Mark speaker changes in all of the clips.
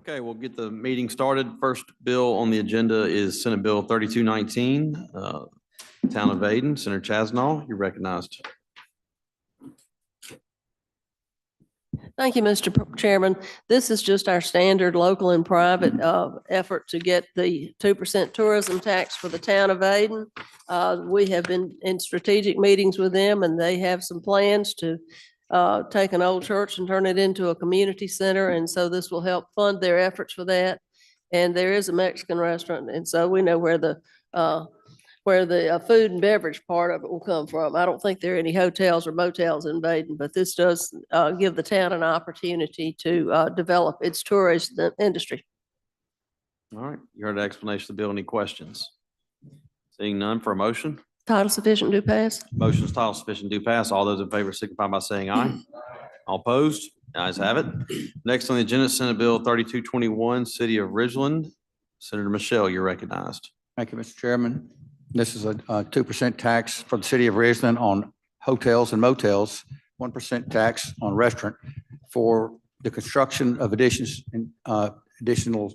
Speaker 1: Okay, we'll get the meeting started. First bill on the agenda is Senate Bill 3219, Town of Aden. Senator Chasnaw, you're recognized.
Speaker 2: Thank you, Mr. Chairman. This is just our standard local and private effort to get the 2% tourism tax for the town of Aden. We have been in strategic meetings with them, and they have some plans to take an old church and turn it into a community center. And so this will help fund their efforts for that. And there is a Mexican restaurant, and so we know where the food and beverage part of it will come from. I don't think there are any hotels or motels in Baden, but this does give the town an opportunity to develop its tourism industry.
Speaker 1: All right, you heard the explanation of the bill. Any questions? Seeing none, for a motion?
Speaker 2: Title sufficient, do pass.
Speaker 1: Motion's title sufficient, do pass. All those in favor signify by saying aye. All opposed? The ayes have it. Next on the agenda, Senate Bill 3221, City of Ridgeland. Senator Michelle, you're recognized.
Speaker 3: Thank you, Mr. Chairman. This is a 2% tax for the city of Ridgeland on hotels and motels, 1% tax on restaurant for the construction of additional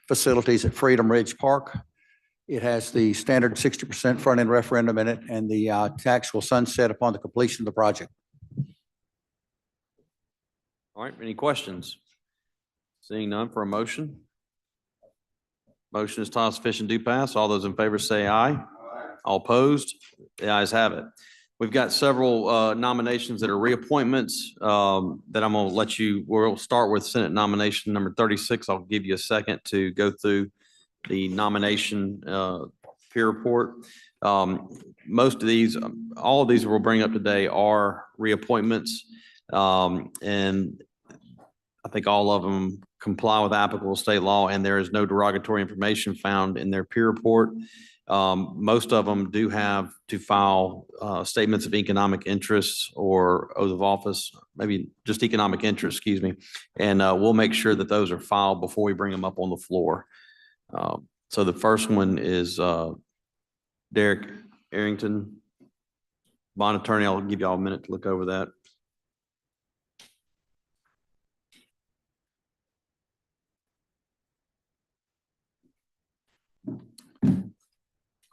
Speaker 3: facilities at Freedom Ridge Park. It has the standard 60% front-end referendum in it, and the tax will sunset upon the completion of the project.
Speaker 1: All right, any questions? Seeing none, for a motion? Motion is title sufficient, do pass. All those in favor say aye. All opposed? The ayes have it. We've got several nominations that are reappointments that I'm going to let you, we'll start with Senate nomination number 36. I'll give you a second to go through the nomination peer report. Most of these, all of these we'll bring up today are reappointments. And I think all of them comply with applicable state law, and there is no derogatory information found in their peer report. Most of them do have to file statements of economic interests or oath of office, maybe just economic interest, excuse me. And we'll make sure that those are filed before we bring them up on the floor. So the first one is Derek Arrington, bond attorney. I'll give you all a minute to look over that.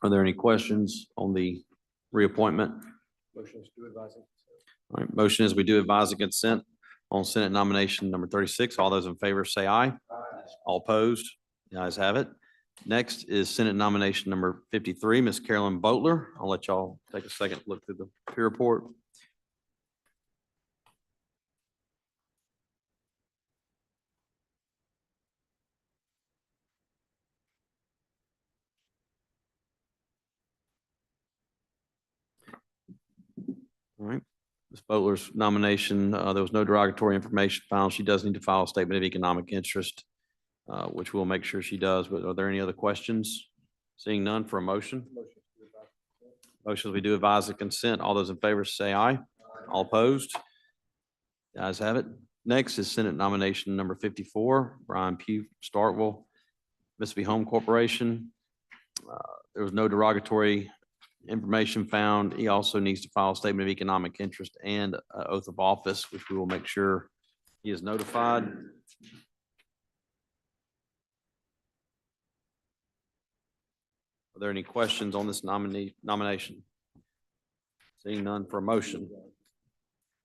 Speaker 1: Are there any questions on the reappointment?
Speaker 4: Motion is to advise.
Speaker 1: All right, motion is we do advise the consent on Senate nomination number 36. All those in favor say aye.
Speaker 4: Aye.
Speaker 1: All opposed? The ayes have it. Next is Senate nomination number 53, Ms. Carolyn Boatler. I'll let y'all take a second to look through the peer report. All right, Ms. Boatler's nomination, there was no derogatory information found. She does need to file a statement of economic interest, which we'll make sure she does. But are there any other questions? Seeing none, for a motion? Motions, we do advise the consent. All those in favor say aye. All opposed? The ayes have it. Next is Senate nomination number 54, Brian Pugh Starkville, Mississippi Home Corporation. There was no derogatory information found. He also needs to file a statement of economic interest and oath of office, which we will make sure he is notified. Are there any questions on this nomination? Seeing none, for a motion.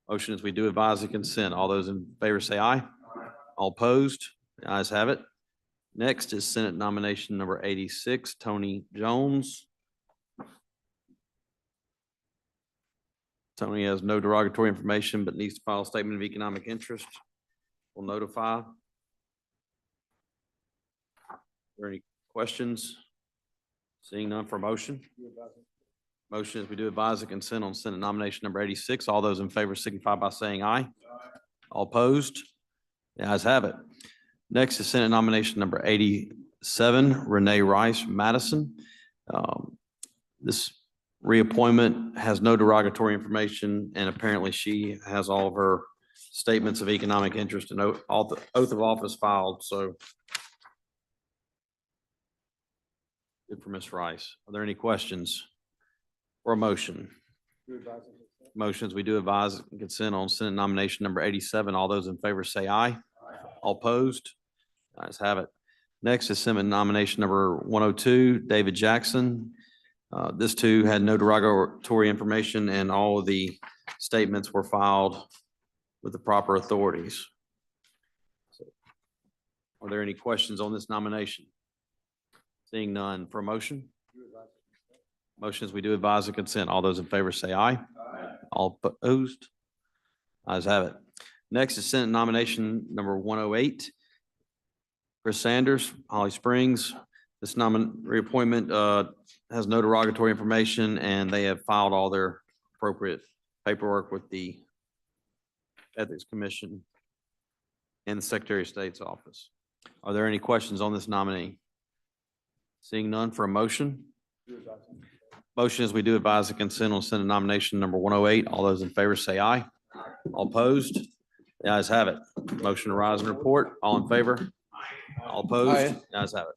Speaker 1: Motion is we do advise the consent. All those in favor say aye. All opposed? The ayes have it. Next is Senate nomination number 86, Tony Jones. Tony has no derogatory information, but needs to file a statement of economic interest. We'll notify. Are there any questions? Seeing none, for a motion. Motion is we do advise the consent on Senate nomination number 86. All those in favor signify by saying aye. All opposed? The ayes have it. Next is Senate nomination number 87, Renee Rice Madison. This reappointment has no derogatory information, and apparently she has all of her statements of economic interest and oath of office filed. So good for Ms. Rice. Are there any questions or a motion? Motions, we do advise consent on Senate nomination number 87. All those in favor say aye. All opposed? Ayes have it. Next is Senate nomination number 102, David Jackson. This too had no derogatory information and all of the statements were filed with the proper authorities. So, are there any questions on this nomination? Seeing none, for a motion? Motions, we do advise the consent. All those in favor say aye. All opposed? Ayes have it. Next is Senate nomination number 108. Chris Sanders, Holly Springs. This reappointment has no derogatory information and they have filed all their appropriate paperwork with the Ethics Commission and the Secretary of State's office. Are there any questions on this nominee? Seeing none, for a motion? Motion is we do advise the consent on Senate nomination number 108. All those in favor say aye. All opposed? The ayes have it. Motion to rise and report. All in favor? All opposed? The ayes have it.